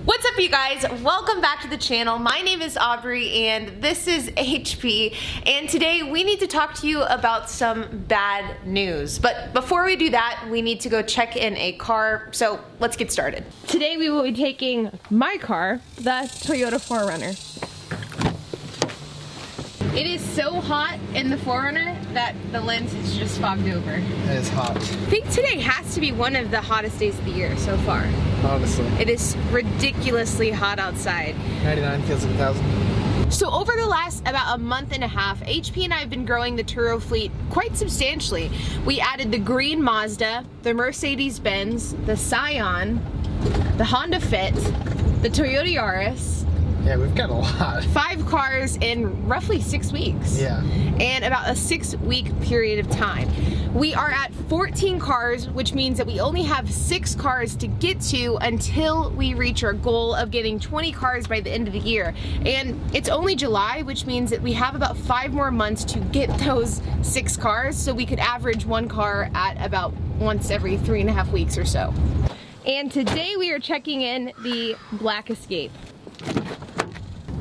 What's up, you guys? Welcome back to the channel. My name is Aubrey and this is HP, and today we need to talk to you about some bad news. But before we do that, we need to go check in a car, so let's get started. Today we will be taking my car, the Toyota 4Runner. It is so hot in the 4Runner that the lens is just fogged over. It is hot. I think today has to be one of the hottest days of the year so far. Honestly. It is ridiculously hot outside. 99 feels like 1,000. So over the last about a month and a half, HP and I have been growing the Turo fleet quite substantially. We added the green Mazda, the Mercedes-Benz, the Scion, the Honda Fit, the Toyota Yaris. Yeah, we've got a lot. 5 cars in roughly 6 weeks. Yeah. And about a 6-week period of time. We are at 14 cars, which means that we only have 6 cars to get to until we reach our goal of getting 20 cars by the end of the year. And it's only July, which means that we have about 5 more months to get those 6 cars, so we could average 1 car at about once every 3.5 weeks or so. And today we are checking in the Black Escape.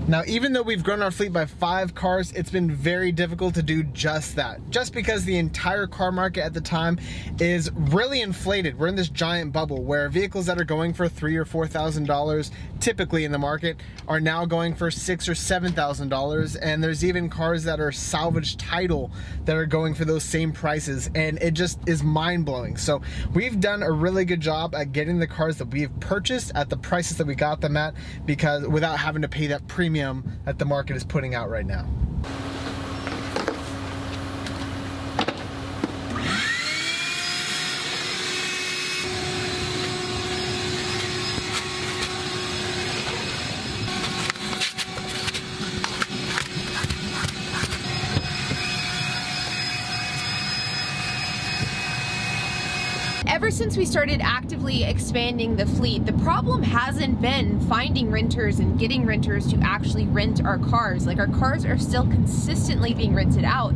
Now, even though we've grown our fleet by 5 cars, it's been very difficult to do just that. Just because the entire car market at the time is really inflated. We're in this giant bubble where vehicles that are going for $3,000 or $4,000 typically in the market are now going for $6,000 or $7,000, and there's even cars that are salvage title that are going for those same prices, and it just is mind-blowing. So we've done a really good job at getting the cars that we've purchased at the prices that we got them at, because without having to pay that premium that the market is putting out right now. Ever since we started actively expanding the fleet, the problem hasn't been finding renters and getting renters to actually rent our cars. Like, our cars are still consistently being rented out.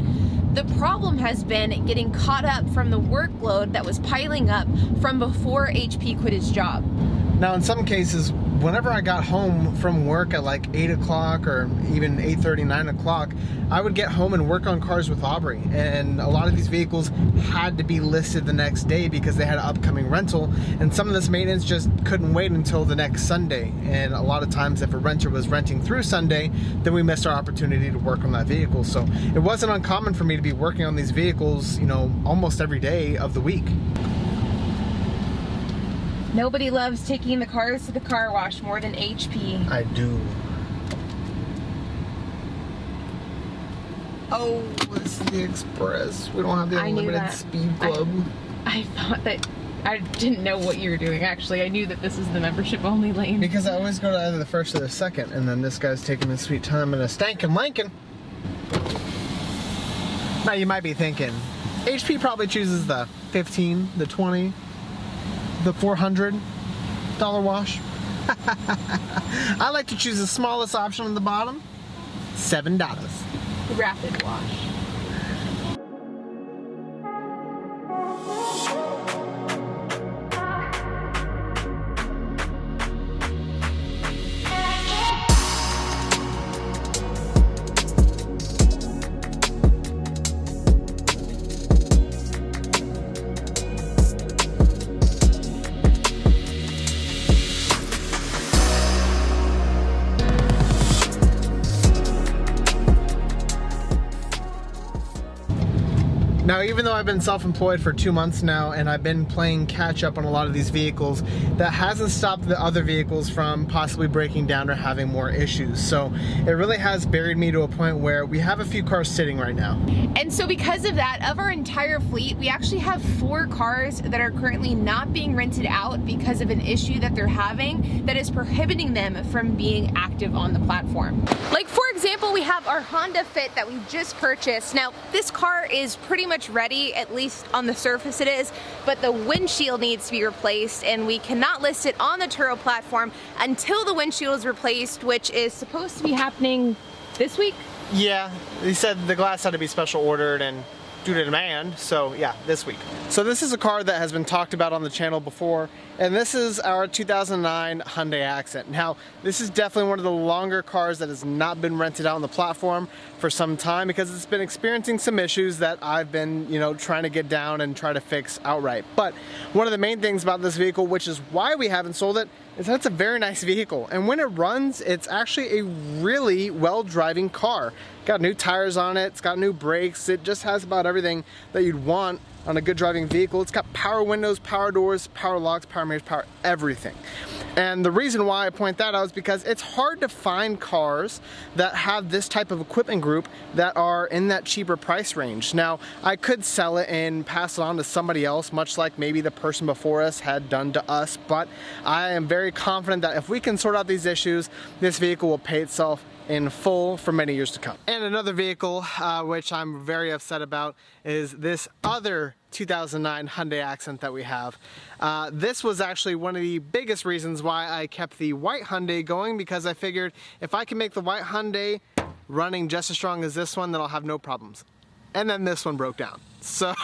The problem has been getting caught up from the workload that was piling up from before HP quit his job. Now, in some cases, whenever I got home from work at like 8 o'clock or even 8:30, 9 o'clock, I would get home and work on cars with Aubrey. And a lot of these vehicles had to be listed the next day because they had an upcoming rental. And some of this maintenance just couldn't wait until the next Sunday. And a lot of times, if a renter was renting through Sunday, then we missed our opportunity to work on that vehicle. So it wasn't uncommon for me to be working on these vehicles, you know, almost every day of the week. Nobody loves taking the cars to the car wash more than HP. I do. Oh, this is the Express. We don't have the unlimited speed club. I thought that, I didn't know what you were doing actually. I knew that this is the membership only lane. Because I always go to either the first or the second, and then this guy's taking his sweet time in a stankin' Lincoln. Now you might be thinking, HP probably chooses the 15, the 20, the $400 wash. I like to choose the smallest option on the bottom, $7. Rapid wash. Now, even though I've been self-employed for 2 months now and I've been playing catch up on a lot of these vehicles, that hasn't stopped the other vehicles from possibly breaking down or having more issues. So it really has buried me to a point where we have a few cars sitting right now. And so because of that, of our entire fleet, we actually have 4 cars that are currently not being rented out because of an issue that they're having that is prohibiting them from being active on the platform. Like, for example, we have our Honda Fit that we just purchased. Now, this car is pretty much ready, at least on the surface it is, but the windshield needs to be replaced, and we cannot list it on the Turo platform until the windshield is replaced, which is supposed to be happening this week. Yeah, they said the glass had to be special ordered and due to demand, so yeah, this week. So this is a car that has been talked about on the channel before, and this is our 2009 Hyundai Accent. Now, this is definitely one of the longer cars that has not been rented out on the platform for some time because it's been experiencing some issues that I've been, trying to get down and try to fix outright. But one of the main things about this vehicle, which is why we haven't sold it, is that it's a very nice vehicle. And when it runs, it's actually a really well-driving car. Got new tires on it, it's got new brakes, it just has about everything that you'd want on a good driving vehicle. It's got power windows, power doors, power locks, power mirrors, power everything. And the reason why I point that out is because it's hard to find cars that have this type of equipment group that are in that cheaper price range. Now, I could sell it and pass it on to somebody else, much like maybe the person before us had done to us, but I am very confident that if we can sort out these issues, this vehicle will pay itself in full for many years to come. And another vehicle which I'm very upset about is this other 2009 Hyundai Accent that we have. This was actually one of the biggest reasons why I kept the white Hyundai going, because I figured if I can make the white Hyundai running just as strong as this one, then I'll have no problems. And then this one broke down. So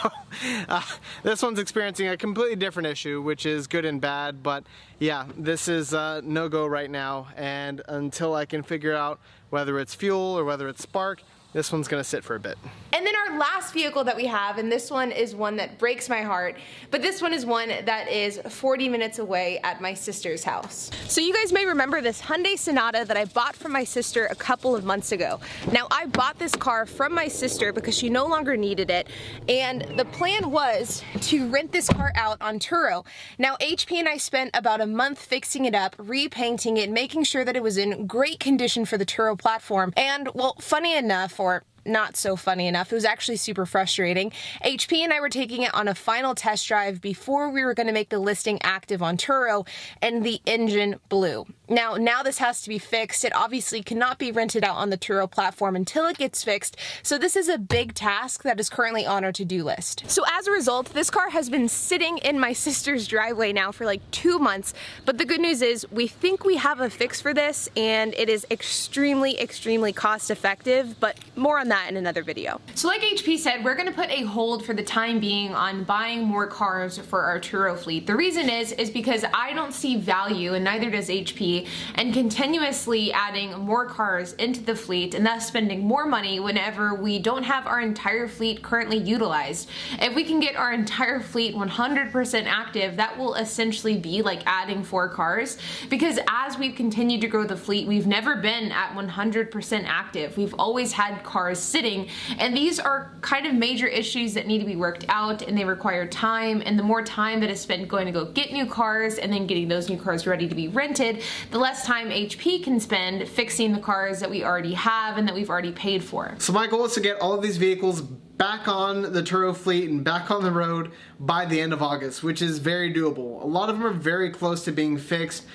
this one's experiencing a completely different issue, which is good and bad, but yeah, this is no-go right now, and until I can figure out whether it's fuel or whether it's spark, this one's gonna sit for a bit. And then our last vehicle that we have, and this one is one that breaks my heart, but this one is one that is 40 minutes away at my sister's house. So you guys may remember this Hyundai Sonata that I bought from my sister a couple of months ago. Now, I bought this car from my sister because she no longer needed it, and the plan was to rent this car out on Turo. Now, HP and I spent about a month fixing it up, repainting it, making sure that it was in great condition for the Turo platform, and well, funny enough, or not so funny enough, it was actually super frustrating. HP and I were taking it on a final test drive before we were going to make the listing active on Turo, and the engine blew. Now this has to be fixed. It obviously cannot be rented out on the Turo platform until it gets fixed, so this is a big task that is currently on our to-do list. So as a result, this car has been sitting in my sister's driveway now for like 2 months, but the good news is we think we have a fix for this, and it is extremely cost effective, but more on that in another video. So like HP said, we're gonna put a hold for the time being on buying more cars for our Turo fleet. The reason is because I don't see value, and neither does HP, and continuously adding more cars into the fleet and thus spending more money whenever we don't have our entire fleet currently utilized. If we can get our entire fleet 100% active, that will essentially be like adding 4 cars, because as we've continued to grow the fleet, we've never been at 100% active. We've always had cars sitting, and these are kind of major issues that need to be worked out, and they require time, and the more time that is spent going to go get new cars and then getting those new cars ready to be rented, the less time HP can spend fixing the cars that we already have and that we've already paid for. So my goal is to get all of these vehicles back on the Turo fleet and back on the road by the end of August, which is very doable. A lot of them are very close to being fixed.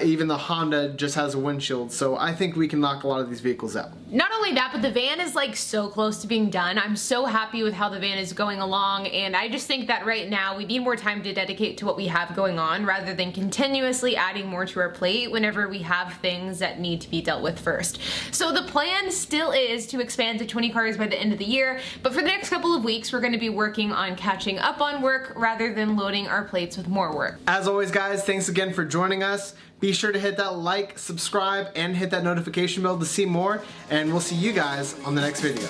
Even the Honda just has a windshield, so I think we can knock a lot of these vehicles out. Not only that, but the van is like so close to being done. I'm so happy with how the van is going along, and I just think that right now we need more time to dedicate to what we have going on rather than continuously adding more to our plate whenever we have things that need to be dealt with first. So the plan still is to expand to 20 cars by the end of the year, but for the next couple of weeks we're going to be working on catching up on work rather than loading our plates with more work. As always, guys, thanks again for joining us. Be sure to hit that like, subscribe, and hit that notification bell to see more, and we'll see you guys on the next video.